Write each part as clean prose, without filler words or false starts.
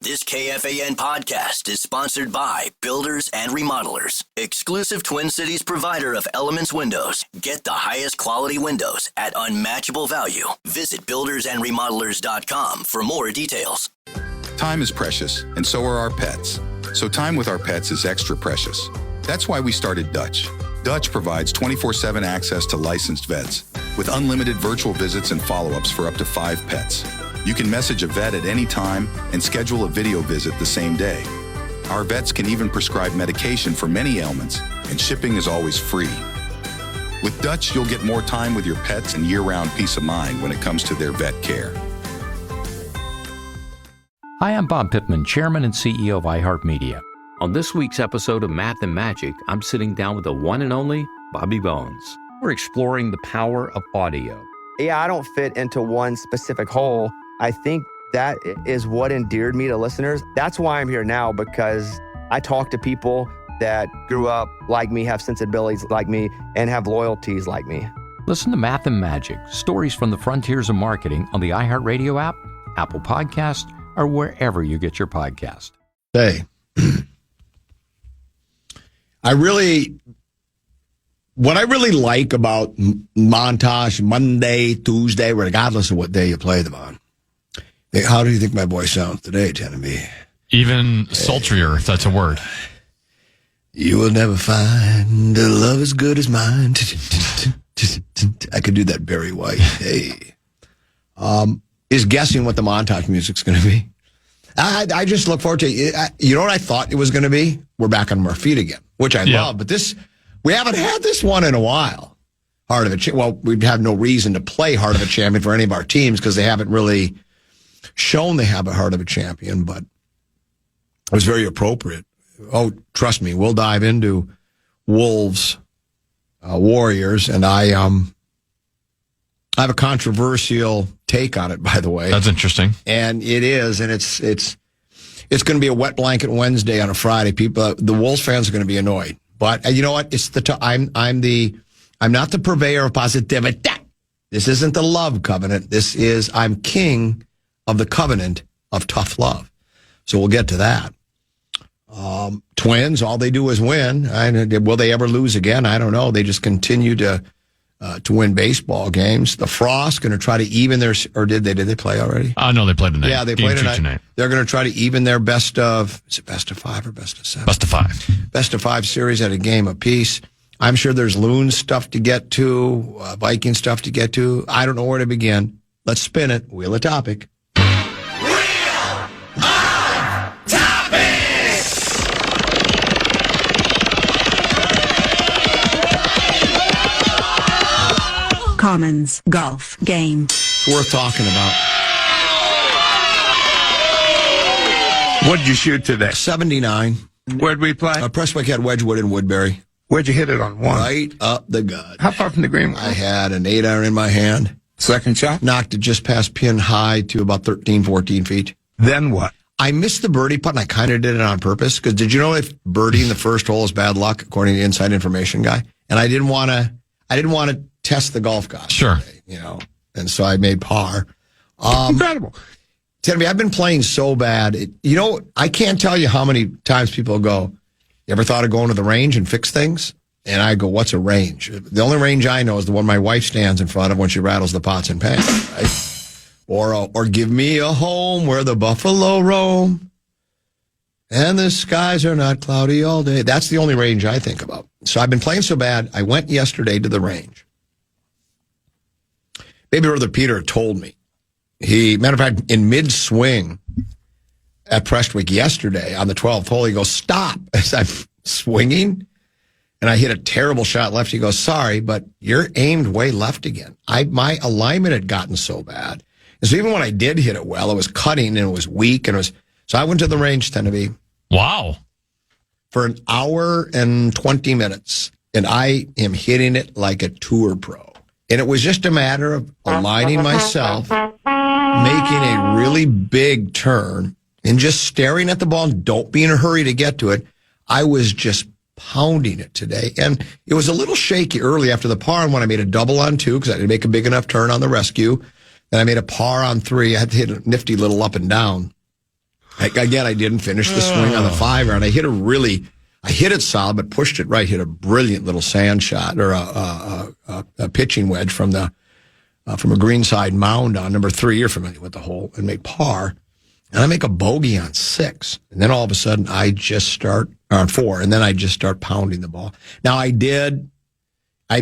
This KFAN podcast is sponsored by Builders and Remodelers, exclusive Twin Cities provider of Elements Windows. Get the highest quality windows at unmatchable value. Visit buildersandremodelers.com for more details. Time is precious, and so are our pets. So time with our pets is extra precious. That's why we started Dutch. Dutch provides 24/7 access to licensed vets with unlimited virtual visits and follow-ups for up to 5 pets. You can message a vet at any time and schedule a video visit the same day. Our vets can even prescribe medication for many ailments, and shipping is always free. With Dutch, you'll get more time with your pets and year-round peace of mind when it comes to their vet care. Hi, I'm Bob Pittman, Chairman and CEO of iHeartMedia. On this week's episode of Math and Magic, I'm sitting down with the one and only Bobby Bones. We're exploring the power of audio. Yeah, I don't fit into one specific hole. I think that is what endeared me to listeners. That's why I'm here now, because I talk to people that grew up like me, have sensibilities like me, and have loyalties like me. Listen to Math and Magic, stories from the frontiers of marketing on the iHeartRadio app, Apple Podcast, or wherever you get your podcast. Hey, what I really like about Montage, Monday, Tuesday, regardless of what day you play them on. How do you think my voice sounds today, Tennessee? Even sultrier, if that's a word. You will never find a love as good as mine. I could do that Barry White. Hey. Is guessing what the montage music's going to be. I just look forward to it. You know what I thought it was going to be? We're back on our feet again, which I love. But we haven't had this one in a while. Heart of a Well, we'd have no reason to play Heart of a Champion for any of our teams because they haven't really shown they have a Heart of a Champion, but it was very appropriate. Oh, trust me, we'll dive into Wolves, Warriors, and I have a controversial take on it, by the way. That's interesting. And it is, and it's going to be a wet blanket Wednesday on a Friday. People, the Wolves fans are going to be annoyed. But you know what? I'm not the purveyor of positivity. This isn't the love covenant. I'm king of the covenant of tough love. So we'll get to that. Twins, all they do is win. Will they ever lose again? I don't know. They just continue to win baseball games. The Frost going to try to even their, or did they play already? No, they played tonight. Yeah, they played tonight. They're going to try to even their best of 5 or best of 7? Best of 5. Best of 5 series at a game apiece. I'm sure there's Loon stuff to get to, Viking stuff to get to. I don't know where to begin. Let's spin it. Wheel of Topic. Commons golf game. It's worth talking about. What did you shoot today? 79. Where'd we play? Prestwick had Wedgwood in Woodbury. Where'd you hit it on? One? Right up the gut. How far from the green? I had an 8-iron in my hand. Second shot? Knocked it just past pin high to about 13, 14 feet. Then what? I missed the birdie putt, and I kind of did it on purpose. Because did you know if birdie in the first hole is bad luck, according to the inside information guy? And I didn't want to test the golf gods. Sure. Today, and so I made par. Incredible. Tell me, I've been playing so bad. I can't tell you how many times people go, you ever thought of going to the range and fix things? And I go, what's a range? The only range I know is the one my wife stands in front of when she rattles the pots and pans, right? Or give me a home where the buffalo roam and the skies are not cloudy all day. That's the only range I think about. So I've been playing so bad, I went yesterday to the range. Baby brother Peter told me. Matter of fact, in mid-swing at Prestwick yesterday on the 12th hole, he goes, stop, as I'm swinging. And I hit a terrible shot left. He goes, sorry, but you're aimed way left again. My alignment had gotten so bad. And so even when I did hit it well, it was cutting and it was weak. So I went to the range, Tennessee. Wow. For an hour and 20 minutes. And I am hitting it like a tour pro. And it was just a matter of aligning myself, making a really big turn, and just staring at the ball. And don't be in a hurry to get to it. I was just pounding it today. And it was a little shaky early after the par. And when I made a double on 2, because I didn't make a big enough turn on the rescue, then I made a par on 3. I had to hit a nifty little up and down. I didn't finish the swing on the 5-iron. I hit it solid, but pushed it right. Hit a brilliant little sand shot or a pitching wedge from a greenside mound on number 3. You're familiar with the hole, and make par. And I make a bogey on 6. And then all of a sudden I just start on 4. And then I just start pounding the ball. Now I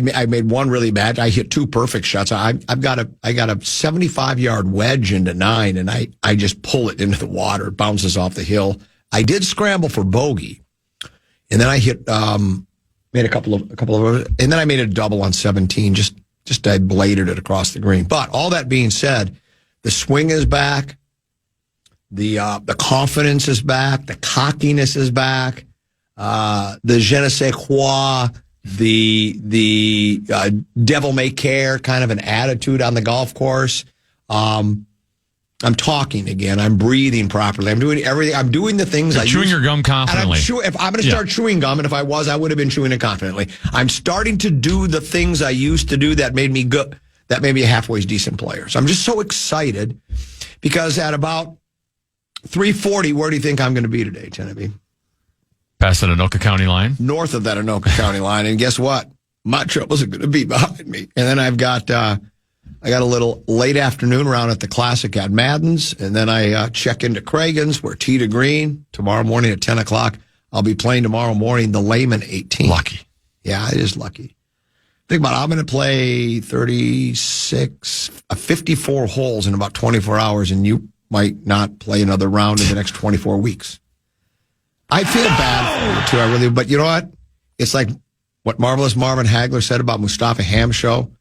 made one really bad. I hit 2 perfect shots. I got a 75-yard wedge into 9, and I just pull it into the water. It bounces off the hill. I did scramble for bogey, and then I hit made a couple of, and then I made a double on 17. Just I bladed it across the green. But all that being said, the swing is back. The confidence is back. The cockiness is back. The je ne sais quoi. The devil may care kind of an attitude on the golf course. I'm talking again. I'm breathing properly. I'm doing everything. I'm doing the things You're chewing your gum confidently. If I'm going to start chewing gum, and if I was, I would have been chewing it confidently. I'm starting to do the things I used to do that made me good. That made me a halfway decent player. So I'm just so excited because at about 3:40, where do you think I'm going to be today, Genevieve? Past that Anoka County line? North of that Anoka County line. And guess what? My troubles are going to be behind me. And then I've got a little late afternoon round at the Classic at Madden's. And then I check into Cragen's. We're tee to green tomorrow morning at 10 o'clock. I'll be playing tomorrow morning the Lehman 18. Lucky. Yeah, it is lucky. Think about it. I'm going to play 54 holes in about 24 hours, and you might not play another round in the next 24 weeks. I feel bad for you, too. I really, but you know what? It's like what Marvelous Marvin Hagler said about Mustafa Hamsho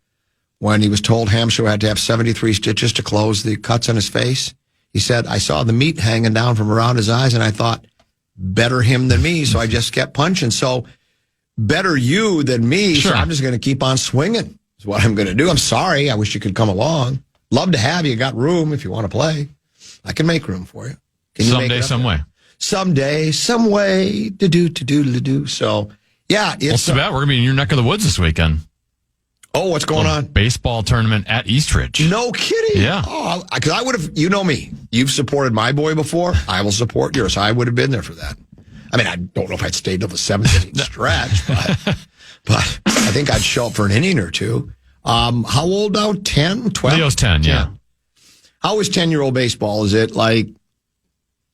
when he was told Hamsho had to have 73 stitches to close the cuts on his face. He said, I saw the meat hanging down from around his eyes, and I thought, better him than me, so I just kept punching. So, better you than me, sure. So I'm just going to keep on swinging is what I'm going to do. I'm sorry. I wish you could come along. Love to have you. Got room if you want to play. I can make room for you. Can you someday, some way. Someday, some way to do. So, yeah. It's too bad. We're going to be in your neck of the woods this weekend. Oh, what's going on? Baseball tournament at Eastridge. No kidding. Yeah. Oh, because I would have, you know me. You've supported my boy before. I will support yours. I would have been there for that. I mean, I don't know if I'd stayed till the 7th inning stretch, but I think I'd show up for an inning or two. How old now? 10, 12? Leo's 10, yeah. How is 10-year-old baseball? Is it like,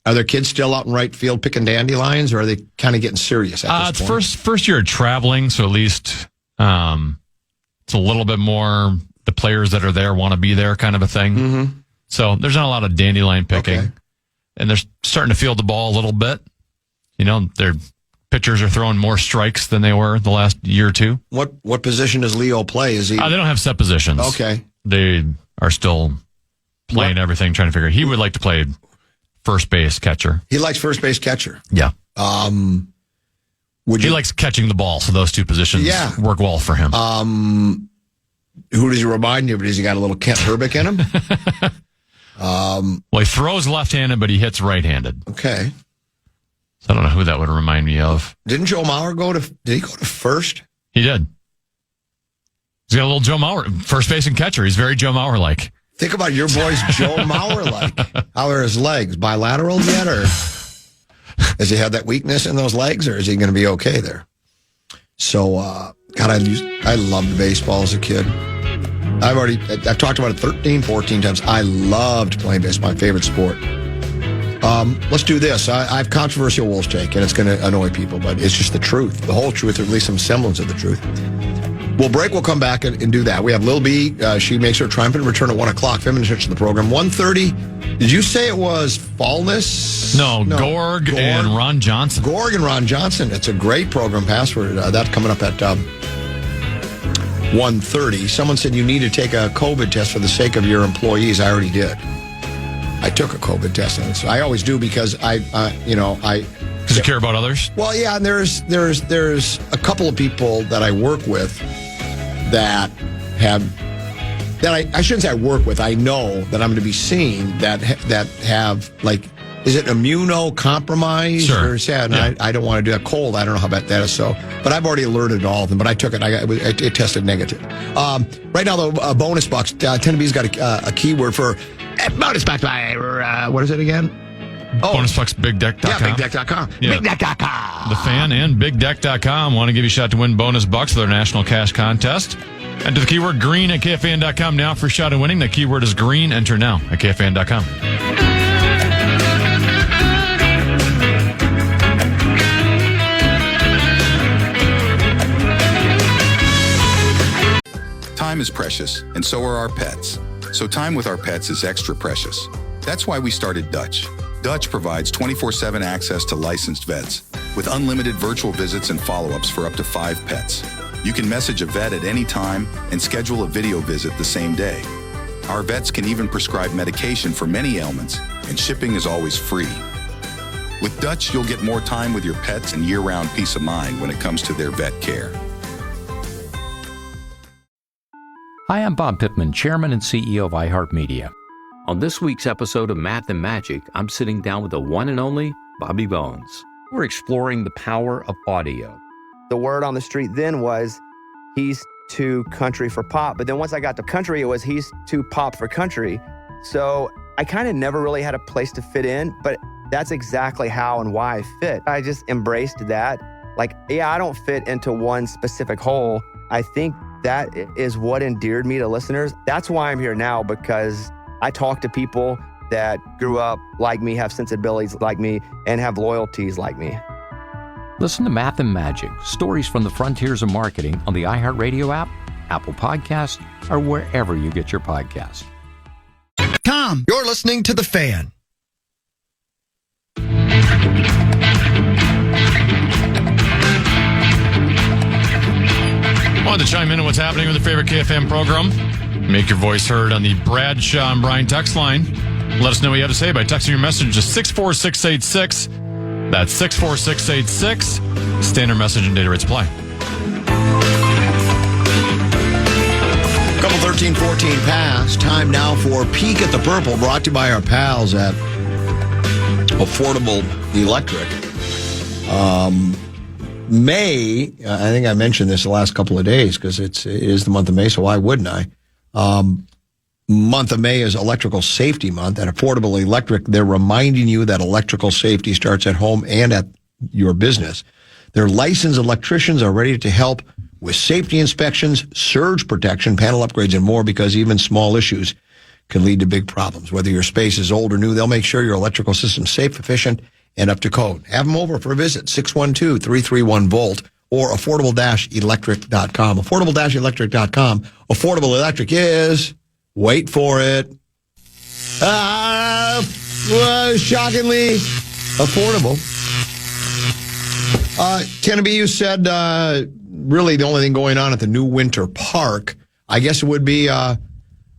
are there kids still out in right field picking dandelions, or are they kind of getting serious at this point? It's first year of traveling, so at least it's a little bit more the players that are there want to be there kind of a thing. Mm-hmm. So there's not a lot of dandelion picking. Okay. And they're starting to field the ball a little bit. You know, their pitchers are throwing more strikes than they were the last year or two. What position does Leo play? Is he? They don't have set positions. Okay. They are still playing everything, trying to figure out. He would like to play first base catcher. He likes first base catcher. Yeah. He likes catching the ball, so those two positions work well for him. Who does he remind you of? Has he got a little Kent Herbeck in him? Well, he throws left-handed, but he hits right-handed. Okay. So I don't know who that would remind me of. Didn't Joe Mauer did he go to first? He did. He's got a little Joe Mauer, first base and catcher. He's very Joe Mauer-like. Think about your boy's Joe Mauer-like. How are his legs? Bilateral yet, or has he had that weakness in those legs, or is he going to be okay there? So, God, I loved baseball as a kid. I've talked about it 13, 14 times. I loved playing baseball, my favorite sport. Let's do this. I have controversial Wolves take, and it's going to annoy people, but it's just the truth, the whole truth, or at least some semblance of the truth. We'll break. We'll come back and do that. We have Lil B. She makes her triumphant return at 1 o'clock. 5 minutes into the program. 1:30. Did you say it was Fallness? No, Gorg and Ron Johnson. Gorg and Ron Johnson. It's a great program password. That's coming up at 1:30. Someone said you need to take a COVID test for the sake of your employees. I already did. I took a COVID test, and so I always do because Does you care about others? Well, yeah, and there's a couple of people that I work with that I shouldn't say I work with. I know that I'm going to be seeing that have, like, is it immunocompromised? Sure. Or sad? Yeah. I don't want to do that. Cold, I don't know how bad that is. So, but I've already alerted all of them. But I took it. It tested negative. Right now, though, bonus bucks. 10B's got a keyword for bonus bucks. What is it again? BonusBucksBigDeck.com. Yeah, BigDeck.com. Yeah. BigDeck.com. The Fan and BigDeck.com want to give you a shot to win bonus bucks for their national cash contest. Enter the keyword green at KFAN.com now for a shot at winning. The keyword is green. Enter now at KFAN.com. Time is precious, and so are our pets. So time with our pets is extra precious. That's why we started Dutch. Dutch provides 24/7 access to licensed vets with unlimited virtual visits and follow-ups for up to 5 pets. You can message a vet at any time and schedule a video visit the same day. Our vets can even prescribe medication for many ailments, and shipping is always free. With Dutch, you'll get more time with your pets and year-round peace of mind when it comes to their vet care. Hi, I'm Bob Pittman, Chairman and CEO of iHeartMedia. On this week's episode of Math and Magic, I'm sitting down with the one and only Bobby Bones. We're exploring the power of audio. The word on the street then was he's too country for pop. But then once I got to country, it was he's too pop for country. So I kind of never really had a place to fit in, but that's exactly how and why I fit. I just embraced that. Like, yeah, I don't fit into one specific hole. I think that is what endeared me to listeners. That's why I'm here now, because I talk to people that grew up like me, have sensibilities like me, and have loyalties like me. Listen to Math and Magic, stories from the frontiers of marketing on the iHeartRadio app, Apple Podcasts, or wherever you get your podcasts. Tom, you're listening to The Fan. Want to chime in on what's happening with your favorite KFM program? Make your voice heard on the Bradshaw and Bryan text line. Let us know what you have to say by texting your message to 64686. That's 64686. Standard message and data rates apply. Couple 13:14 past. Time now for Peek at the Purple, brought to you by our pals at Affordable Electric. May, I think I mentioned this the last couple of days because it is the month of May, so why wouldn't I? Month of May is Electrical Safety Month. At Affordable Electric, they're reminding you that electrical safety starts at home and at your business. Their licensed electricians are ready to help with safety inspections, surge protection, panel upgrades, and more, because even small issues can lead to big problems. Whether your space is old or new, they'll make sure your electrical system's safe, efficient, and up to code. Have them over for a visit, 612-331-VOLT, or affordable-electric.com. Affordable-electric.com. Affordable Electric is, wait for it, shockingly affordable. Kennedy, you said really the only thing going on at the new Winter Park, I guess it would be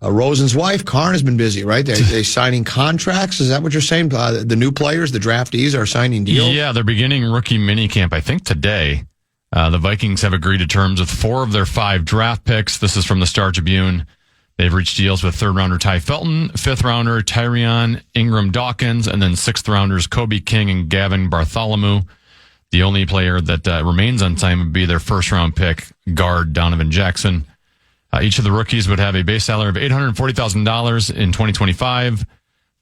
Rosen's wife, Karn, has been busy, right? They're signing contracts. Is that what you're saying? The new players, the draftees, are signing deals? Yeah, they're beginning rookie minicamp, I think, today. The Vikings have agreed to terms with 4 of their 5 draft picks. This is from the Star Tribune. They've reached deals with 3rd-rounder Ty Felton, 5th-rounder Tyrion Ingram Dawkins, and then 6th-rounders Kobe King and Gavin Bartholomew. The only player that remains unsigned would be their 1st-round pick, guard Donovan Jackson. Each of the rookies would have a base salary of $840,000 in 2025.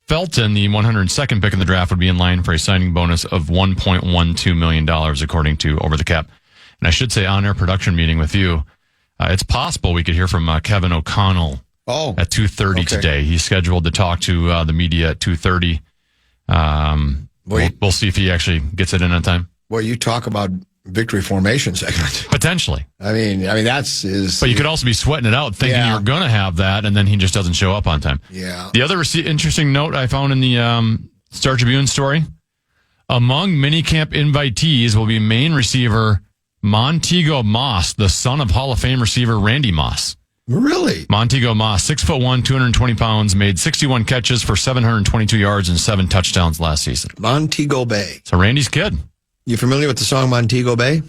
Felton, the 102nd pick in the draft, would be in line for a signing bonus of $1.12 million, according to Over the Cap. And I should say, on-air production meeting with you, it's possible we could hear from Kevin O'Connell at 2:30 today. He's scheduled to talk to the media at 2:30. We'll see if he actually gets it in on time. Well, you talk about victory formation segment. Potentially. I mean, But you could also be sweating it out, thinking you're going to have that, and then he just doesn't show up on time. Yeah. The other interesting note I found in the Star Tribune story: among minicamp invitees will be Maine receiver Montego Moss, the son of Hall of Fame receiver Randy Moss. Really? Montego Moss, 6'1", 220 pounds, made 61 catches for 722 yards and 7 touchdowns last season. Montego Bay. So Randy's kid. You familiar with the song Montego Bay?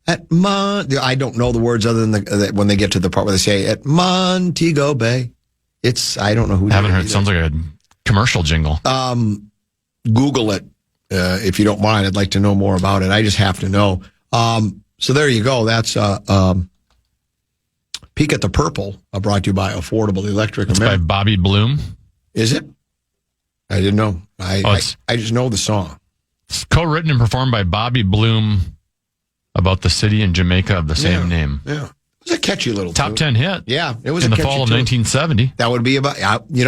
I don't know the words other than when they get to the part where they say at Montego Bay. I don't know who. Haven't heard. It sounds like a commercial jingle. Google it if you don't mind. I'd like to know more about it. I just have to know. So there you go. That's Peek at the Purple, brought to you by Affordable Electric. It's by Bobby Bloom. Is it? I didn't know. I just know the song. It's co-written and performed by Bobby Bloom about the city in Jamaica of the same name. Yeah. It was a catchy little Top tune. 10 hit. Yeah, it was in a the catchy fall of tune. 1970. That would be about,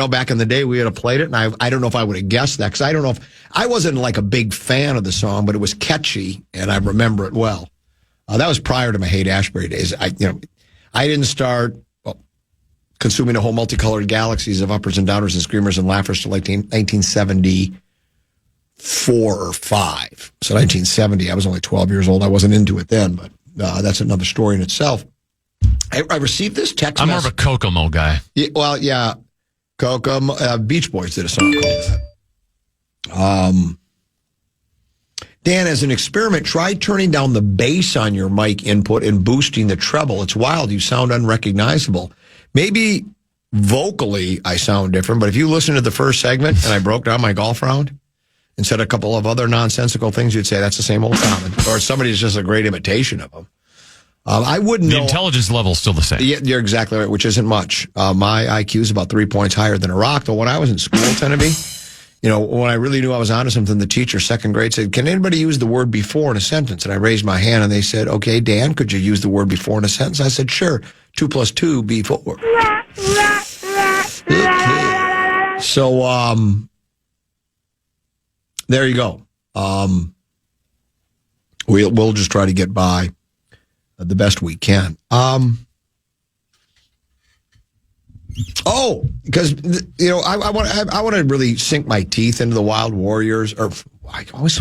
back in the day we would have played it, and I don't know if I would have guessed that, because I don't know if, I wasn't like a big fan of the song, but it was catchy, and I remember it well. That was prior to my Haight-Ashbury days. I didn't start consuming the whole multicolored galaxies of uppers and downers and screamers and laughers till like 1974 or 5. So 1970, I was only 12 years old. I wasn't into it then, but that's another story in itself. I received this text I'm more of a Kokomo guy. Yeah, Kokomo. Beach Boys did a song called that. Dan, as an experiment, try turning down the bass on your mic input and boosting the treble. It's wild. You sound unrecognizable. Maybe vocally I sound different, but if you listen to the first segment and I broke down my golf round and said a couple of other nonsensical things, you'd say that's the same old Common. Or somebody's just a great imitation of them. I wouldn't know. The intelligence level is still the same. Yeah, you're exactly right, which isn't much. My IQ is about 3 points higher than a rock. Though when I was in school, Tennessee, when I really knew I was onto something, the teacher, second grade, said, "Can anybody use the word before in a sentence?" And I raised my hand, and they said, "Okay, Dan, could you use the word before in a sentence?" I said, "Sure. 2 + 2 be 4." Okay. So, there you go. We'll just try to get by the best we can. Because I want to really sink my teeth into the Wild Warriors, or I always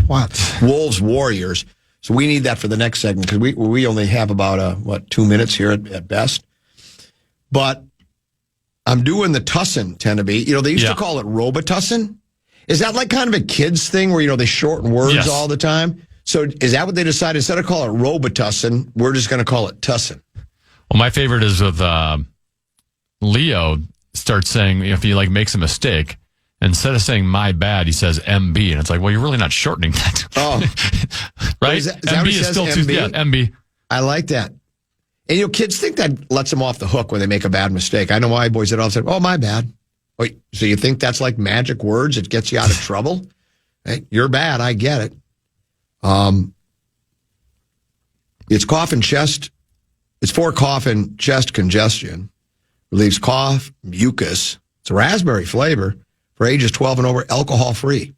Wolves Warriors. So we need that for the next segment, because we only have about 2 minutes here at best. But I'm doing the Tussin, Tennessee. They used to call it Robitussin. Is that like kind of a kids thing where they shorten words all the time? So is that what they decided? Instead of calling it Robitussin, we're just going to call it Tussin. Well, my favorite is with Leo starts saying, if he makes a mistake, instead of saying "my bad," he says "MB," and it's like, well, you're really not shortening that. Oh, right? Is that MB is still MB? too. Yeah, MB. I like that. And kids think that lets them off the hook when they make a bad mistake. I know my boys that all say, "Oh, my bad." Wait, so you think that's like magic words? It gets you out of trouble? Hey, you're bad. I get it. It's cough and chest. It's for cough and chest congestion. Relieves cough, mucus. It's a raspberry flavor for ages 12 and over, alcohol-free,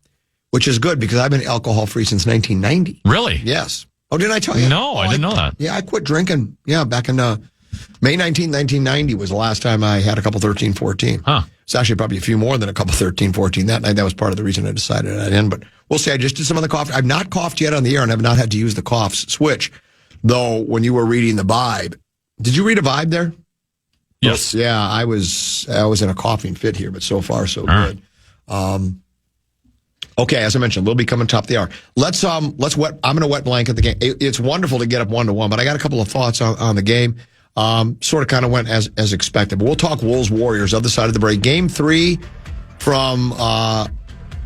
which is good because I've been alcohol-free since 1990. Really? Yes. Oh, didn't I tell you? No, I didn't know that. Yeah, I quit drinking. Yeah, back in May 19, 1990 was the last time I had a couple 13, 14. Huh. It's actually probably a few more than a couple 13, 14 that night. That was part of the reason I decided I'd end. But we'll see. I just did some of the cough. I've not coughed yet on the air, and I've not had to use the cough switch. Though, when you were reading the vibe, did you read a vibe there? Yes. Yeah, I was in a coughing fit here, but so far so good. Okay, as I mentioned, we'll be coming top of the hour. Let's wet. I'm going to wet blanket the game. It's wonderful to get up 1-1, but I got a couple of thoughts on the game. Sort of kind of went as expected. But we'll talk Wolves Warriors other side of the break. Game 3 from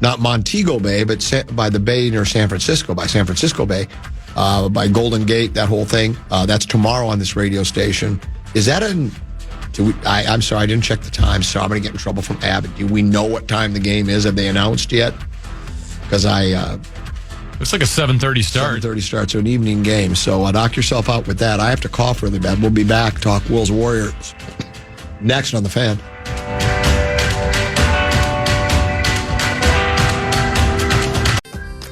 not Montego Bay, but by the bay near San Francisco, by San Francisco Bay, by Golden Gate, that whole thing. That's tomorrow on this radio station. Is that I'm sorry, I didn't check the time, so I'm going to get in trouble from Abbott. Do we know what time the game is? Have they announced yet? Because it's like a 7:30 start. 7:30 start, so an evening game. So knock yourself out with that. I have to cough really bad. We'll be back. Talk Wolves Warriors next on The Fan.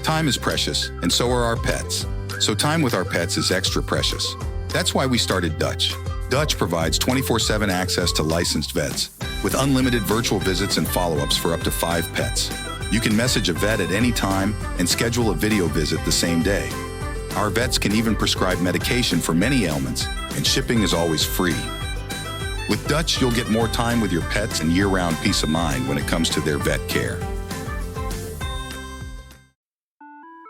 Time is precious, and so are our pets. So time with our pets is extra precious. That's why we started Dutch. Dutch provides 24/7 access to licensed vets with unlimited virtual visits and follow-ups for up to 5 pets. You can message a vet at any time and schedule a video visit the same day. Our vets can even prescribe medication for many ailments, and shipping is always free. With Dutch, you'll get more time with your pets and year-round peace of mind when it comes to their vet care.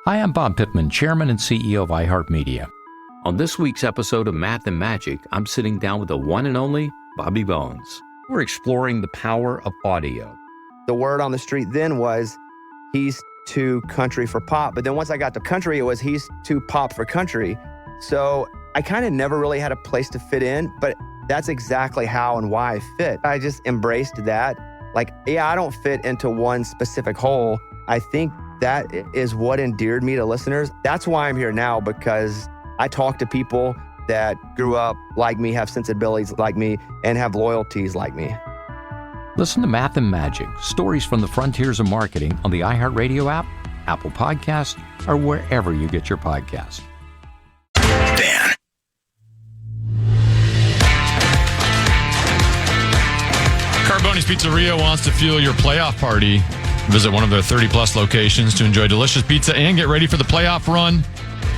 Hi, I'm Bob Pittman, Chairman and CEO of iHeartMedia. On this week's episode of Math and Magic, I'm sitting down with the one and only Bobby Bones. We're exploring the power of audio. The word on the street then was he's too country for pop. But then once I got to country, it was he's too pop for country. So I kind of never really had a place to fit in, but that's exactly how and why I fit. I just embraced that. Like, yeah, I don't fit into one specific hole. I think that is what endeared me to listeners. That's why I'm here now, because I talk to people that grew up like me, have sensibilities like me, and have loyalties like me. Listen to Math and Magic, stories from the frontiers of marketing on the iHeartRadio app, Apple Podcasts, or wherever you get your podcasts. Dan. Carboni's Pizzeria wants to fuel your playoff party. Visit one of their 30-plus locations to enjoy delicious pizza and get ready for the playoff run.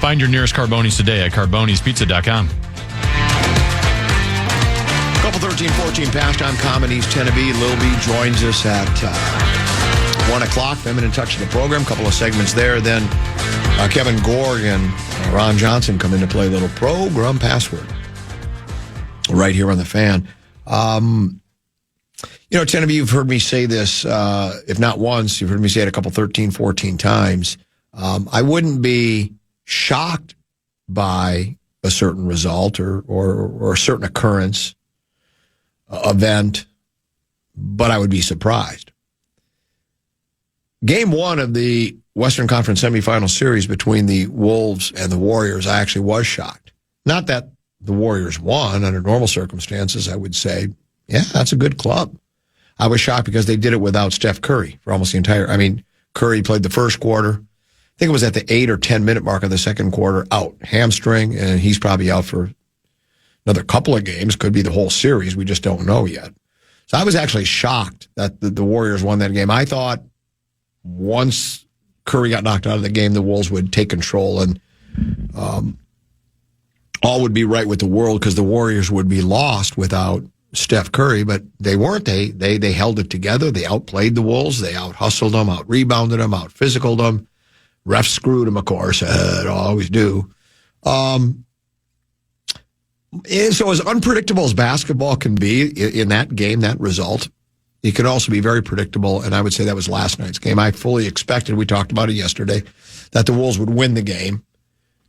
Find your nearest Carboni's today at carbonispizza.com. Couple 13-14 pastime comedies. Tennessee Lil B joins us at 1 o'clock. Feminine touch of the program. Couple of segments there. Then Kevin Gorg and Ron Johnson come in to play a little program password right here on the Fan. Tennessee, you've heard me say this, if not once, you've heard me say it a couple 13, 14 times. I wouldn't be shocked by a certain result or a certain occurrence, event, but I would be surprised. Game one of the Western Conference semifinal series between the Wolves and the Warriors, I actually was shocked. Not that the Warriors won under normal circumstances, I would say, yeah, that's a good club. I was shocked because they did it without Steph Curry for almost the entire, Curry played the first quarter. I think it was at the 8 or 10 minute mark of the second quarter, out, hamstring, and he's probably out for another couple of games, could be the whole series. We just don't know yet. So I was actually shocked that the Warriors won that game. I thought once Curry got knocked out of the game, the Wolves would take control and all would be right with the world because the Warriors would be lost without Steph Curry, but they weren't. They held it together. They outplayed the Wolves. They out-hustled them, out-rebounded them, out-physicaled them. Refs screwed them, of course. Always do. And so as unpredictable as basketball can be in that game, that result, it can also be very predictable, and I would say that was last night's game. I fully expected, we talked about it yesterday, that the Wolves would win the game.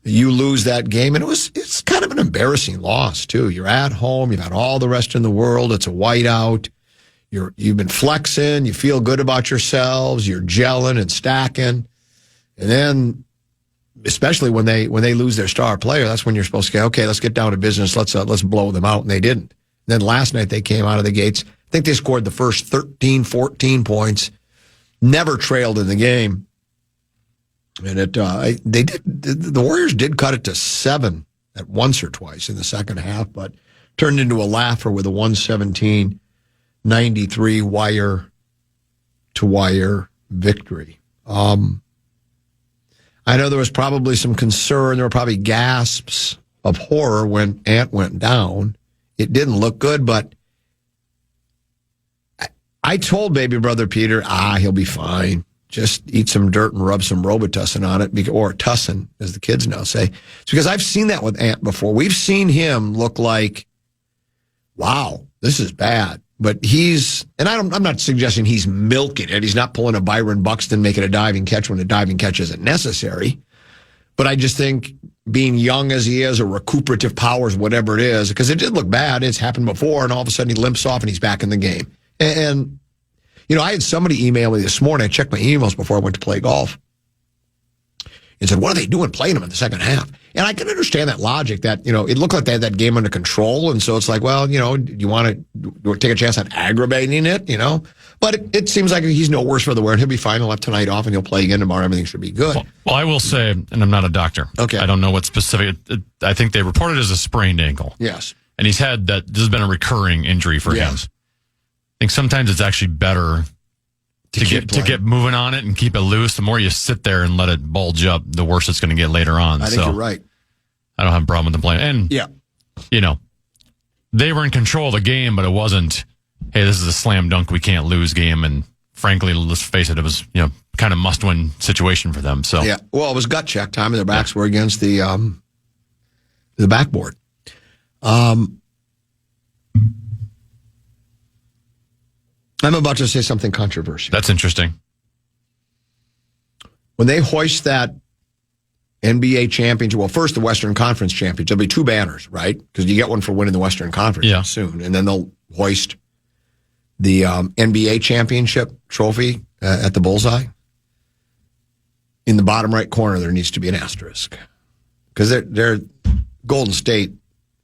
You lose that game, and it's kind of an embarrassing loss, too. You're at home. You've had all the rest in the world. It's a whiteout. You've been flexing. You feel good about yourselves. You're gelling and stacking. And then, especially when they lose their star player, that's when you're supposed to go, okay, let's get down to business. Let's blow them out, and they didn't. And then last night they came out of the gates. I think they scored the first 13, 14 points. Never trailed in the game. And the Warriors did cut it to 7 at once or twice in the second half, but turned into a laugher with a 117-93 wire-to-wire victory. I know there was probably some concern. There were probably gasps of horror when Ant went down. It didn't look good, but I told baby brother Peter, he'll be fine. Just eat some dirt and rub some Robitussin on it, or Tussin, as the kids now say. It's because I've seen that with Ant before. We've seen him look like, wow, this is bad. But I'm not suggesting he's milking it. He's not pulling a Byron Buxton, making a diving catch when a diving catch isn't necessary. But I just think being young as he is, or recuperative powers, whatever it is, because it did look bad. It's happened before, and all of a sudden he limps off and he's back in the game. And I had somebody email me this morning. I checked my emails before I went to play golf and said, what are they doing playing him in the second half? And I can understand that logic that, it looked like they had that game under control. And so it's like, well, do you want to take a chance at aggravating it, But it seems like he's no worse for the wear, and he'll be fine. He'll have tonight off, and he'll play again tomorrow. Everything should be good. Well, I will say, and I'm not a doctor. Okay. I don't know what specific. I think they reported it as a sprained ankle. Yes. And he's had that. This has been a recurring injury for him. I think sometimes it's actually better to get moving on it and keep it loose. The more you sit there and let it bulge up, the worse it's going to get later on. I think you're right. I don't have a problem with them playing. And, they were in control of the game, but it wasn't, hey, this is a slam dunk, we can't lose game. And frankly, let's face it, it was, kind of must-win situation for them. So yeah, well, it was gut check time, and their backs were against the backboard. I'm about to say something controversial. That's interesting. When they hoist that NBA championship, well, first the Western Conference championship, there'll be 2 banners, right? Because you get one for winning the Western Conference soon, and then they'll hoist the NBA championship trophy at the Bullseye, in the bottom right corner, there needs to be an asterisk. Because they're Golden State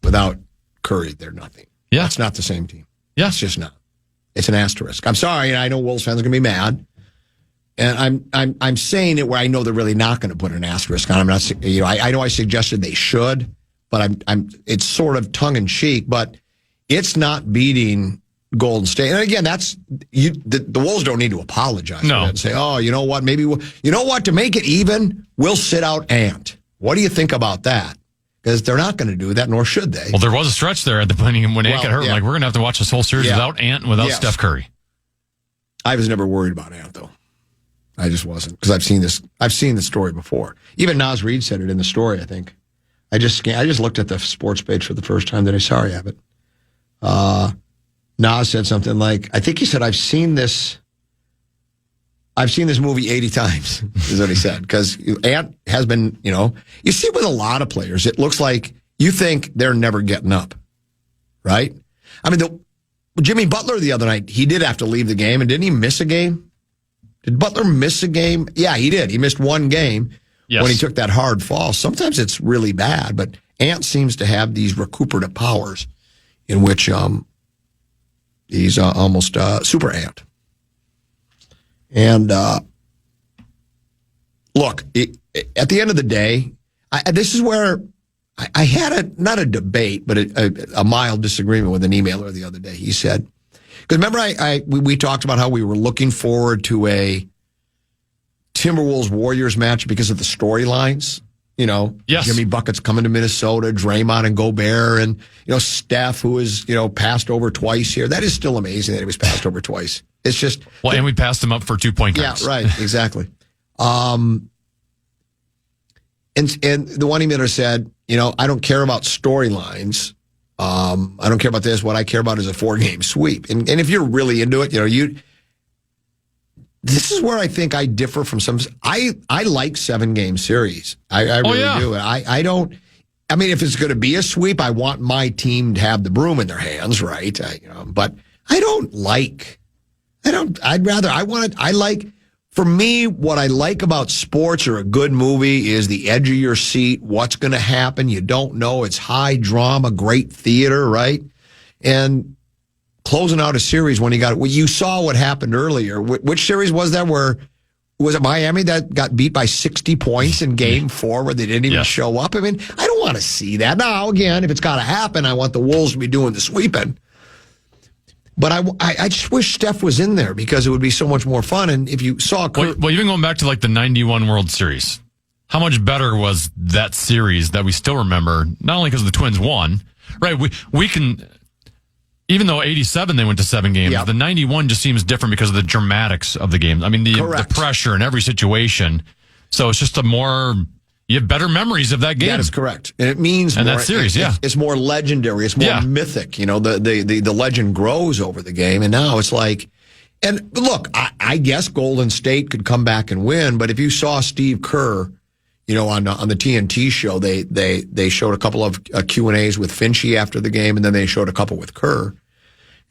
without Curry, they're nothing. Yeah. It's not the same team. Yeah. It's just not. It's an asterisk. I'm sorry, I know Wolves fans are going to be mad. And I'm saying it where I know they're really not going to put an asterisk on. I'm not, I know I suggested they should, but it's sort of tongue in cheek, but it's not beating Golden State. And again, the Wolves don't need to apologize for that and say, oh, you know what, to make it even, we'll sit out Ant. What do you think about that? Because they're not going to do that, nor should they. Well, there was a stretch there at the beginning when Ant got hurt. Yeah. Like, we're going to have to watch this whole series without Ant and without Steph Curry. I was never worried about Ant, though. I just wasn't, because I've seen the story before. Even Naz Reid said it in the story, I think. I just looked at the sports page for the first time that I saw it. Naz said something like, I think he said, I've seen this movie 80 times, is what he said. Because Ant has been, you see with a lot of players, it looks like you think they're never getting up, right? I mean, Jimmy Butler the other night, he did have to leave the game, and didn't he miss a game? Did Butler miss a game? Yeah, he did. He missed one game when he took that hard fall. Sometimes it's really bad, but Ant seems to have these recuperative powers in which he's almost super Ant. And look, at the end of the day, this is where I had not a debate, but a mild disagreement with an emailer the other day. He said, because remember we talked about how we were looking forward to a Timberwolves-Warriors match because of the storylines. Jimmy Bucket's coming to Minnesota, Draymond and Gobert, and Steph, who is passed over twice here. That is still amazing that he was passed over twice. It's just and we passed him up for 2-point guys. Yeah, right, exactly. And the one emailer said, I don't care about storylines. I don't care about this. What I care about is a 4-game sweep. And if you're really into it, this is where I think I differ from some. I like 7-game series. I really do. I don't. I mean, if it's going to be a sweep, I want my team to have the broom in their hands, right? But I don't like. For me, what I like about sports or a good movie is the edge of your seat. What's going to happen? You don't know. It's high drama, great theater, right? And closing out a series when you saw what happened earlier. Which series was that? Was it Miami that got beat by 60 points in Game 4 where they didn't even show up? I mean, I don't want to see that. Now, again, if it's got to happen, I want the Wolves to be doing the sweeping. But I just wish Steph was in there because it would be so much more fun. And if you saw... Well, even going back to like the 91 World Series, how much better was that series that we still remember, not only because the Twins won, right? We can... Even though 87 they went to 7 games, the 91 just seems different because of the dramatics of the games. I mean, the pressure in every situation. So it's just you have better memories of that game. That is correct. And it means more, that series, it's more legendary. It's more mythic. The legend grows over the game. And now it's like, and look, I guess Golden State could come back and win, but if you saw Steve Kerr, on the TNT show, they showed a couple of Q&As with Finchie after the game, and then they showed a couple with Kerr.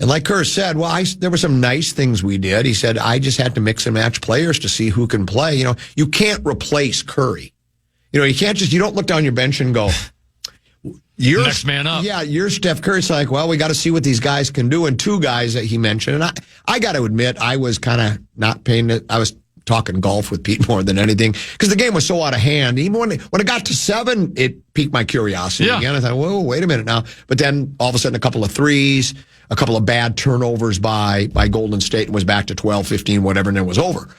And like Kerr said, there were some nice things we did. He said, I just had to mix and match players to see who can play. You can't replace Curry. You can't you don't look down your bench and go, you're next man up. Yeah, you're Steph Curry. It's like, well, we got to see what these guys can do. And 2 guys that he mentioned, and I got to admit, I was kind of not paying it. I was talking golf with Pete more than anything because the game was so out of hand. Even when it got to 7, it piqued my curiosity again. I thought, whoa, wait a minute now. But then all of a sudden, a couple of threes, a couple of bad turnovers by Golden State, and was back to 12, 15, whatever, and it was over.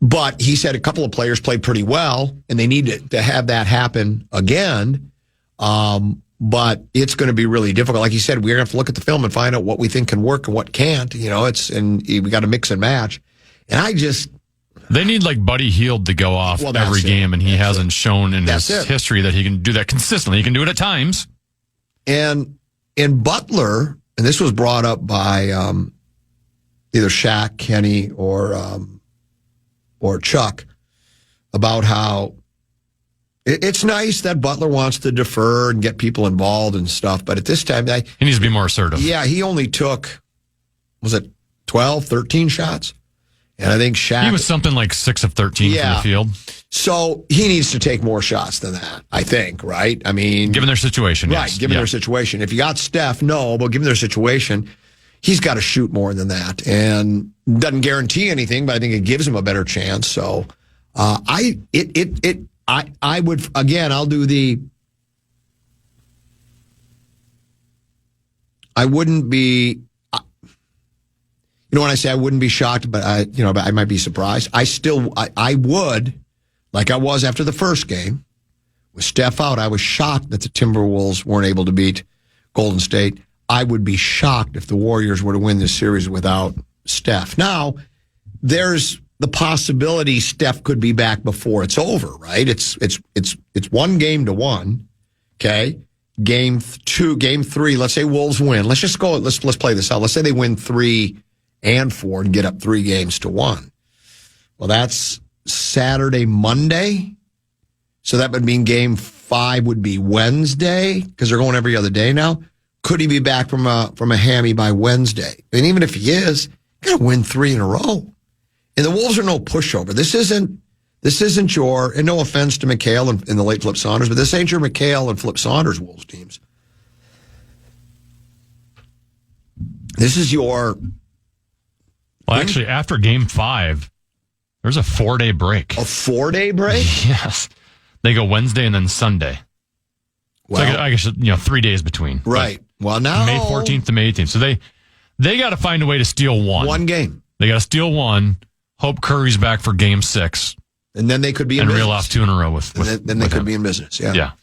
But he said a couple of players played pretty well, and they need to have that happen again. But it's going to be really difficult. Like he said, we're going to have to look at the film and find out what we think can work and what can't. And we got to mix and match. And they need like Buddy Hield to go off every game, and he hasn't shown in his history that he can do that consistently. He can do it at times. And Butler, and this was brought up by either Shaq, Kenny, or Chuck, about how it's nice that Butler wants to defer and get people involved and stuff, but at this time... he needs to be more assertive. Yeah, he only took, was it 12, 13 shots. And I think Shaq... He was something like 6 of 13 from the field. So he needs to take more shots than that, I think, right? I mean... Given their situation, right, yes. Given their situation. If you got Steph, no, but given their situation, he's got to shoot more than that. And doesn't guarantee anything, but I think it gives him a better chance. So I would, again, I'll do the... I wouldn't be... You know, when I say I wouldn't be shocked, but I might be surprised. I would, like I was after the first game, with Steph out, I was shocked that the Timberwolves weren't able to beat Golden State. I would be shocked if the Warriors were to win this series without Steph. Now, there's the possibility Steph could be back before it's over, right? It's 1-1, okay? Game 2, Game 3. Let's say Wolves win. Let's just go. Let's play this out. Let's say they win 3 and 4 and get up 3-1. Well, that's Saturday, Monday. So that would mean Game 5 would be Wednesday because they're going every other day now. Could he be back from a hammy by Wednesday? And even if he is, got to win 3 in a row. And the Wolves are no pushover. This isn't your, and no offense to McHale and the late Flip Saunders, but this ain't your McHale and Flip Saunders Wolves teams. This is your... Well, actually, after Game 5, there's a 4-day break. A 4-day break? Yes. They go Wednesday and then Sunday. Well, so I guess 3 days between. Right. Well, now... May 14th to May 18th. So they got to find a way to steal one. One game. They got to steal one, hope Curry's back for Game 6. And then they could be in business. business. And reel off 2 in a row with then they could be in business, yeah. Yeah.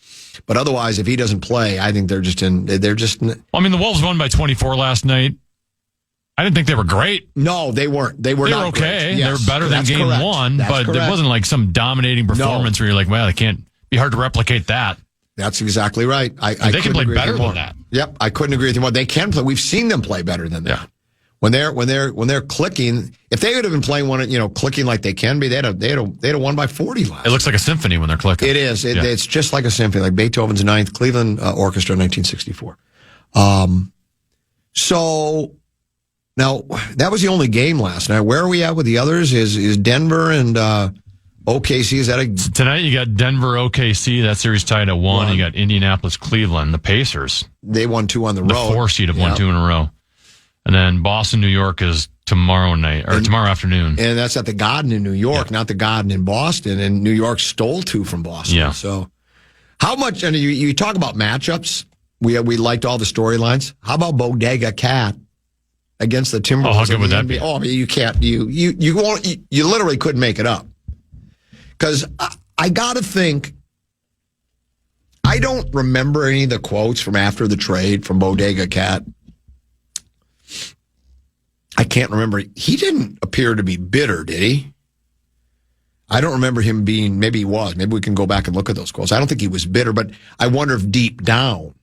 But otherwise, if he doesn't play, I think they're just... Well, I mean, the Wolves won by 24 last night. I didn't think they were great. No, they weren't. They were not okay. Yes, they were better than Game 1, but correct. It wasn't like some dominating performance where you're like, well, it can't be hard to replicate that. That's exactly right. They can play better than that. Yep, I couldn't agree with you more. They can play. We've seen them play better than that. Yeah. When they're clicking, if they would have been playing clicking like they can be, they'd have won by 40 last. It looks like a symphony when they're clicking. It is. It's just like a symphony, like Beethoven's Ninth Cleveland Orchestra, 1964. So now that was the only game last night. Where are we at with the others? Is Denver and OKC? Is that tonight? You got Denver, OKC. That series tied at 1. You got Indianapolis, Cleveland. The Pacers. They won 2 on the road. The 4 seed have won 2 in a row. And then Boston, New York is tomorrow night or tomorrow afternoon. And that's at the Garden in New York, not the Garden in Boston. And New York stole 2 from Boston. Yeah. So how much, and you talk about matchups. We liked all the storylines. How about Bodega Cat against the Timberwolves? Oh, how good would that be? Oh, I mean, you can't, you won't, you literally couldn't make it up. Because I got to think, I don't remember any of the quotes from after the trade from Bodega Cat. I can't remember. He didn't appear to be bitter, did he? I don't remember him being, maybe he was. Maybe we can go back and look at those quotes. I don't think he was bitter, but I wonder if deep down,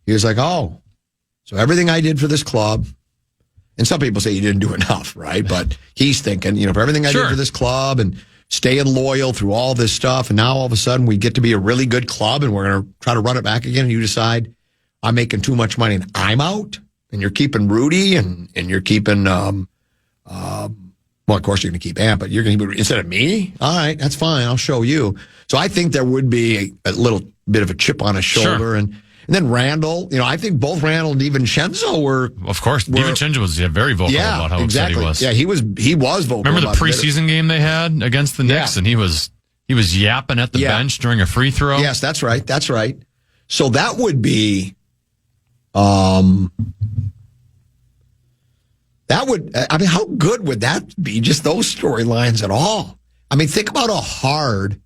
he was like, oh, so everything I did for this club, and some people say you didn't do enough, right? But he's thinking, for everything I did for this club and staying loyal through all this stuff, and now all of a sudden we get to be a really good club and we're going to try to run it back again, and you decide I'm making too much money and I'm out? And you're keeping Rudy and you're keeping, well, of course you're going to keep Ant, but you're going to keep, instead of me? All right, that's fine. I'll show you. So I think there would be a little bit of a chip on his shoulder. Sure. And then Randall, I think both Randall and DiVincenzo were. Of course. DiVincenzo was very vocal about how upset he was. Yeah, he was vocal. Remember the preseason game they had against the Knicks? And he was yapping at the bench during a free throw? Yes, that's right. That's right. So that would be. How good would that be? Just those storylines at all. I mean, think about how hard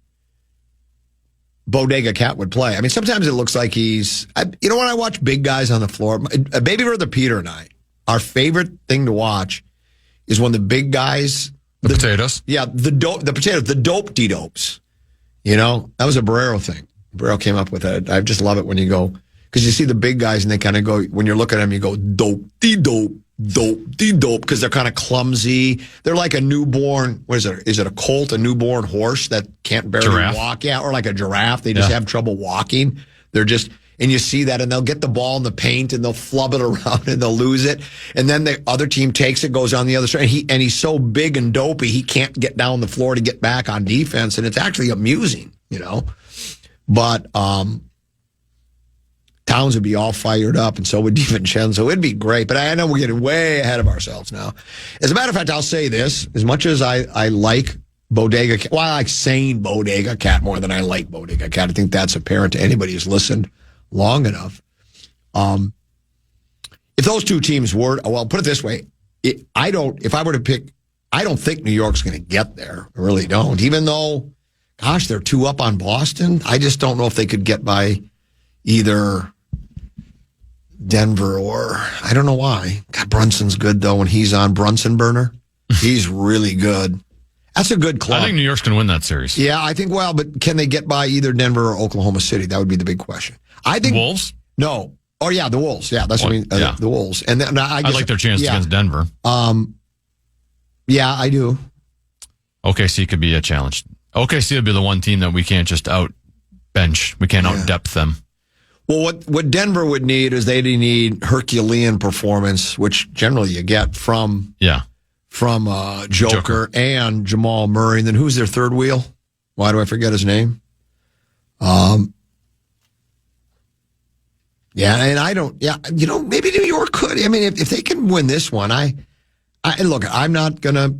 Bodega Cat would play. I mean, sometimes it looks like he's, when I watch big guys on the floor, Baby Brother Peter and I, our favorite thing to watch is when the big guys. The potatoes? Yeah, the potatoes, the dope-de-dopes. That was a Barrero thing. Barrero came up with it. I just love it when you go, because you see the big guys and they kind of go, when you're looking at them, you go, dope-de-dope. Dope, because they're kind of clumsy. They're like a newborn, what is it? Is it a colt, a newborn horse that can't barely walk? Yeah, or like a giraffe. They just have trouble walking. They're just, And you see that, and they'll get the ball in the paint, and they'll flub it around, and they'll lose it. And then the other team takes it, goes on the other side. And he's so big and dopey, he can't get down the floor to get back on defense. And it's actually amusing, But Towns would be all fired up, and so would DiVincenzo. It'd be great. But I know we're getting way ahead of ourselves now. As a matter of fact, I'll say this. As much as I like Bodega Cat, I like saying Bodega Cat more than I like Bodega Cat. I think that's apparent to anybody who's listened long enough. If those two teams were, well, put it this way, if I were to pick, I don't think New York's going to get there. I really don't. Even though, gosh, they're 2 up on Boston. I just don't know if they could get by either Denver or, I don't know why. God, Brunson's good, though, when he's on Brunson Burner. He's really good. That's a good club. I think New York's going to win that series. Yeah, I think, but can they get by either Denver or Oklahoma City? That would be the big question. I think Wolves? No. Oh, yeah, the Wolves. Yeah, that's what I mean. The Wolves. And then, I like their chances against Denver. Yeah, I do. OKC could be a challenge. OKC would be the one team that we can't just out bench. We can't out depth them. Well, what Denver would need is they need Herculean performance, which generally you get from Joker and Jamal Murray. And then who's their third wheel? Why do I forget his name? Yeah, and I don't. Yeah, maybe New York could. I mean, if they can win this one, I look. I'm not gonna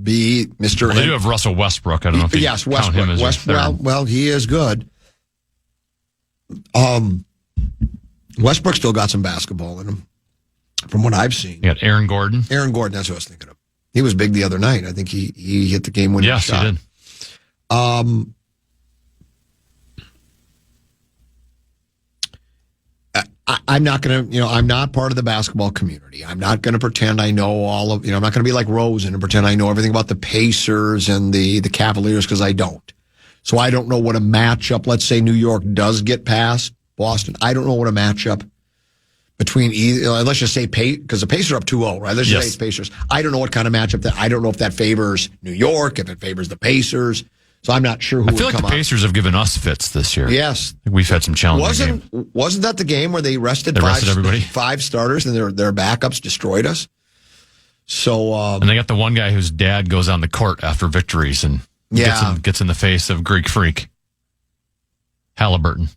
be Mr. Well, they do have Russell Westbrook. I don't know if you count him as Westbrook. Well, he is good. Westbrook still got some basketball in him, from what I've seen. You got Aaron Gordon. Aaron Gordon. That's what I was thinking of. He was big the other night. I think he hit the game-winning shot. Yes, he did. I'm not going to, I'm not part of the basketball community. I'm not going to pretend I know all of, I'm not going to be like Rosen and pretend I know everything about the Pacers and the Cavaliers, because I don't. So I don't know what a matchup, let's say New York does get past Boston. I don't know what a matchup between either, let's just say, because the Pacers are up 2-0, right? Let's just say Pacers. I don't know what kind of matchup I don't know if that favors New York, if it favors the Pacers. So I'm not sure who would come out. I feel like the Pacers have given us fits this year. Yes. We've had some challenging games. Wasn't that the game where they rested everybody? 5 starters and their backups destroyed us? So and they got the one guy whose dad goes on the court after victories and gets in the face of Greek freak. Halliburton.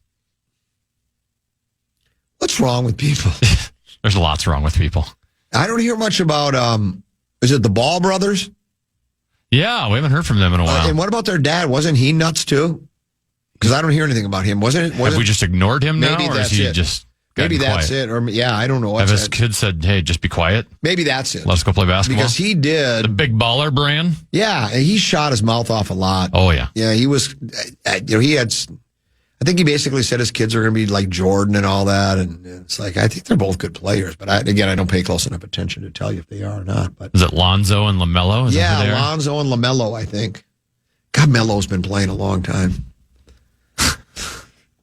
What's wrong with people? There's lots wrong with people. I don't hear much about, is it the Ball brothers? Yeah, we haven't heard from them in a while. And what about their dad? Wasn't he nuts too? Because I don't hear anything about him. Have we just ignored him now? Maybe or that's is he it. Just maybe that's quiet? it. Or I don't know. Have his kids said, hey, just be quiet? Maybe that's it. Let's go play basketball? Because he did. The big baller brand? Yeah, he shot his mouth off a lot. Oh, yeah. Yeah, he was, he had, I think he basically said his kids are going to be like Jordan and all that. And it's like, I think they're both good players. But I don't pay close enough attention to tell you if they are or not. But is it Lonzo and LaMelo? Lonzo and LaMelo, I think. God, Melo's been playing a long time.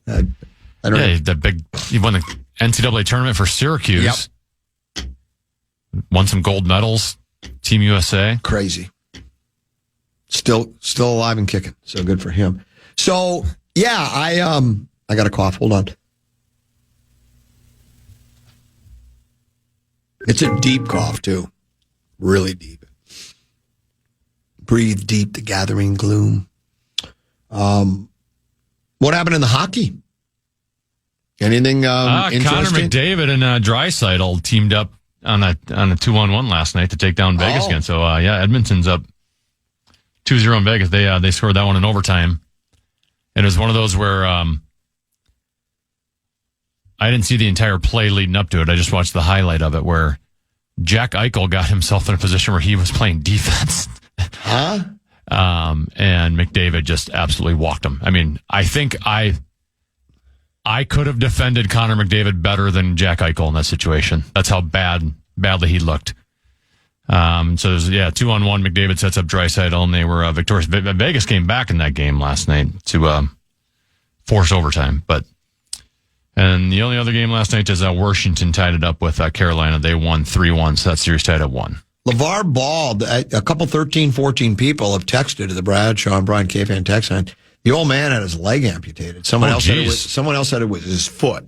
I don't know. He won the NCAA tournament for Syracuse. Yep. Won some gold medals. Team USA. Crazy. Still alive and kicking. So good for him. So, yeah, I got a cough. Hold on. It's a deep cough, too. Really deep. Breathe deep the gathering gloom. What happened in the hockey? Anything interesting? Connor McDavid and Draisaitl teamed up on a 2-on-1 last night to take down Vegas again. So, Edmonton's up 2-0 in Vegas. They scored that one in overtime. And it was one of those where I didn't see the entire play leading up to it. I just watched the highlight of it where Jack Eichel got himself in a position where he was playing defense. Huh? And McDavid just absolutely walked him. I mean, I think I could have defended Connor McDavid better than Jack Eichel in that situation. That's how badly he looked. So there's 2-on-1. McDavid sets up Draisaitl, and they were victorious. Vegas came back in that game last night to force overtime. And the only other game last night is Washington tied it up with Carolina. They won 3-1, so that series tied at 1. LeVar Ball, a couple 13, 14 people have texted to the Bradshaw and Brian KFAN text line. The old man had his leg amputated. Someone else said it was his foot.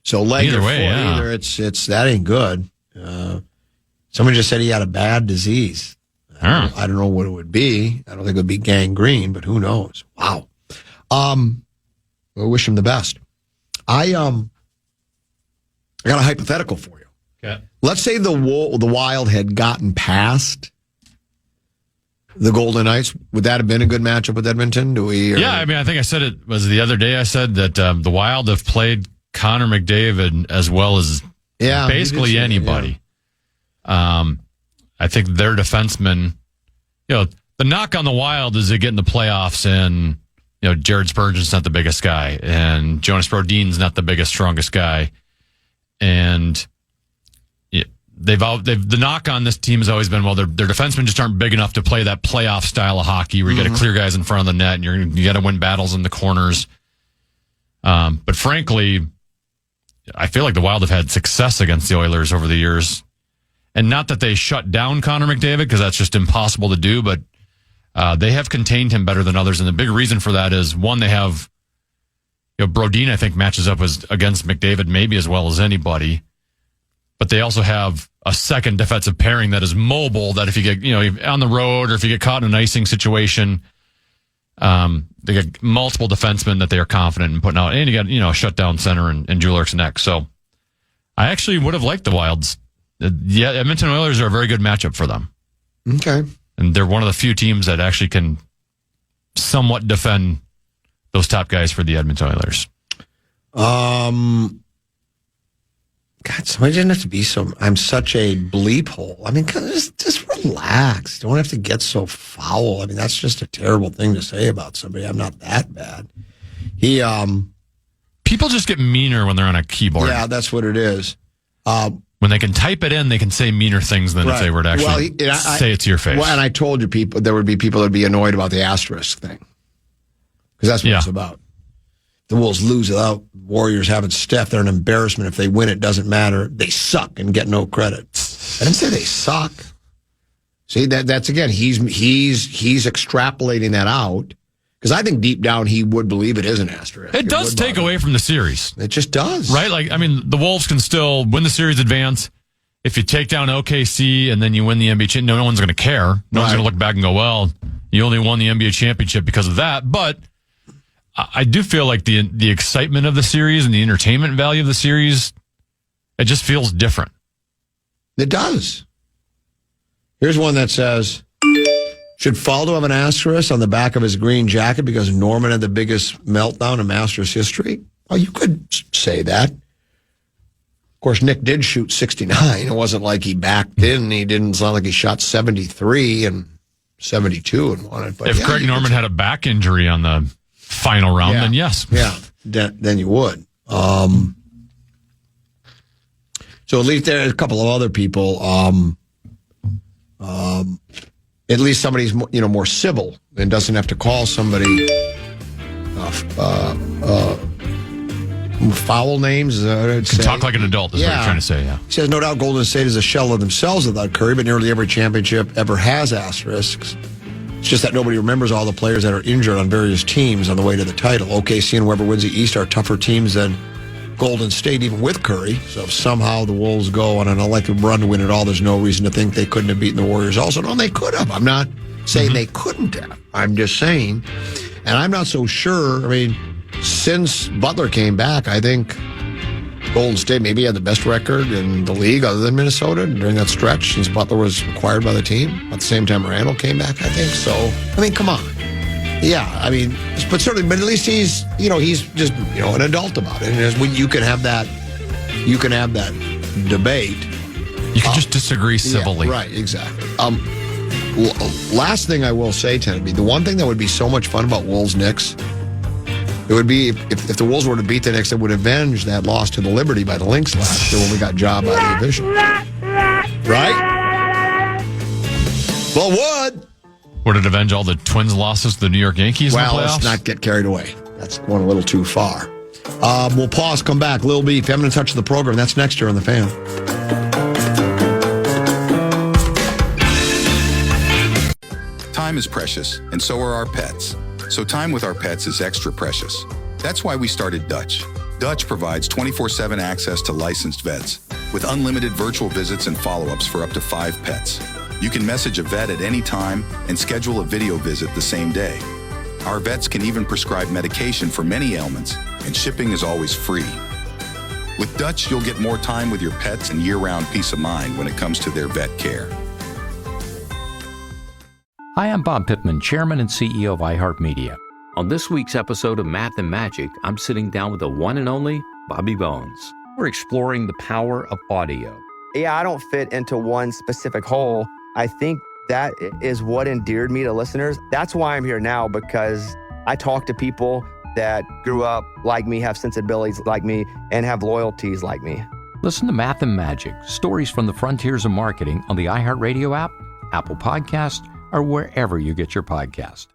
So leg Either or way, foot, yeah. either it's that ain't good. Somebody just said he had a bad disease. I don't know what it would be. I don't think it would be gangrene, but who knows? Wow. We wish him the best. I got a hypothetical for you. Okay. Let's say the Wild had gotten past the Golden Knights. Would that have been a good matchup with Edmonton? Yeah, I mean, I think I said it was the other day. I said that the Wild have played Connor McDavid as well as basically anybody. Yeah. I think their defensemen, the knock on the Wild is they get in the playoffs and, Jared Spurgeon's not the biggest guy and Jonas Brodin's not the biggest, strongest guy. And the knock on this team has always been, well, their defensemen just aren't big enough to play that playoff style of hockey where you got to clear guys in front of the net and you got to win battles in the corners. But frankly, I feel like the Wild have had success against the Oilers over the years. And not that they shut down Connor McDavid, because that's just impossible to do, but they have contained him better than others. And the big reason for that is, one, they have, Brodin, I think, matches up against McDavid maybe as well as anybody. But they also have a second defensive pairing that is mobile, that if you get, on the road or if you get caught in an icing situation, they got multiple defensemen that they are confident in putting out. And you got, a shutdown center and Joel Erik's neck. So I actually would have liked the Wilds. Yeah, Edmonton Oilers are a very good matchup for them. Okay. And they're one of the few teams that actually can somewhat defend those top guys for the Edmonton Oilers. God, somebody didn't have to be so. I'm such a bleep hole. I mean, just relax. Don't have to get so foul. I mean, that's just a terrible thing to say about somebody. I'm not that bad. People just get meaner when they're on a keyboard. Yeah, that's what it is. When they can type it in, they can say meaner things than if they were to actually say it to your face. Well, and I told you there would be people that would be annoyed about the asterisk thing. Because that's what it's about. The Wolves lose without Warriors having Steph. They're an embarrassment. If they win, it doesn't matter. They suck and get no credit. I didn't say they suck. See, that's again, he's extrapolating that out. Because I think deep down he would believe it is an asterisk. It does take away from the series. It just does. Right? Like, I mean, the Wolves can still win the series advance. If you take down OKC and then you win the NBA championship, no one's going to care. No one's going to look back and go, well, you only won the NBA championship because of that. But I do feel like the excitement of the series and the entertainment value of the series, it just feels different. It does. Here's one that says, should Faldo have an asterisk on the back of his green jacket because Norman had the biggest meltdown in Masters history? Well, you could say that. Of course, Nick did shoot 69. It wasn't like he backed in. He didn't sound like he shot 73 and 72 and won it. But if Craig Norman had a back injury on the final round, then yes. Yeah, then you would. So at least there are a couple of other people. At least somebody's more civil and doesn't have to call somebody foul names. Can talk like an adult is what you're trying to say. Yeah. He says, no doubt Golden State is a shell of themselves without Curry, but nearly every championship ever has asterisks. It's just that nobody remembers all the players that are injured on various teams on the way to the title. OKC and whoever wins the East are tougher teams than Golden State, even with Curry. So if somehow the Wolves go on an electric run to win it all, there's no reason to think they couldn't have beaten the Warriors also. No, they could have. I'm not saying they couldn't have. I'm just saying, and I'm not so sure. I mean, since Butler came back, I think Golden State maybe had the best record in the league other than Minnesota during that stretch since Butler was acquired by the team. At the same time, Randall came back, I think. So, I mean, come on. Yeah, I mean, but certainly, but at least he's just, an adult about it. And when you can have that debate. You can just disagree civilly. Yeah, right, exactly. Last thing I will say, Tennessee, the one thing that would be so much fun about Wolves-Knicks, it would be if the Wolves were to beat the Knicks, it would avenge that loss to the Liberty by the Lynx last year when we got job out of the division. Right? Well, would. Would it avenge all the Twins losses to the New York Yankees in the playoffs? Well, let's not get carried away. That's going a little too far. We'll pause, come back. Lil B, Feminine Touch of the program. That's next year on The Fan. Time is precious, and so are our pets. So time with our pets is extra precious. That's why we started Dutch. Dutch provides 24/7 access to licensed vets with unlimited virtual visits and follow-ups for up to 5 pets. You can message a vet at any time and schedule a video visit the same day. Our vets can even prescribe medication for many ailments, and shipping is always free. With Dutch, you'll get more time with your pets and year-round peace of mind when it comes to their vet care. Hi, I'm Bob Pittman, Chairman and CEO of iHeartMedia. On this week's episode of Math and Magic, I'm sitting down with the one and only Bobby Bones. We're exploring the power of audio. Yeah, I don't fit into one specific hole. I think that is what endeared me to listeners. That's why I'm here now, because I talk to people that grew up like me, have sensibilities like me, and have loyalties like me. Listen to Math and Magic, stories from the frontiers of marketing on the iHeartRadio app, Apple Podcast, or wherever you get your podcast.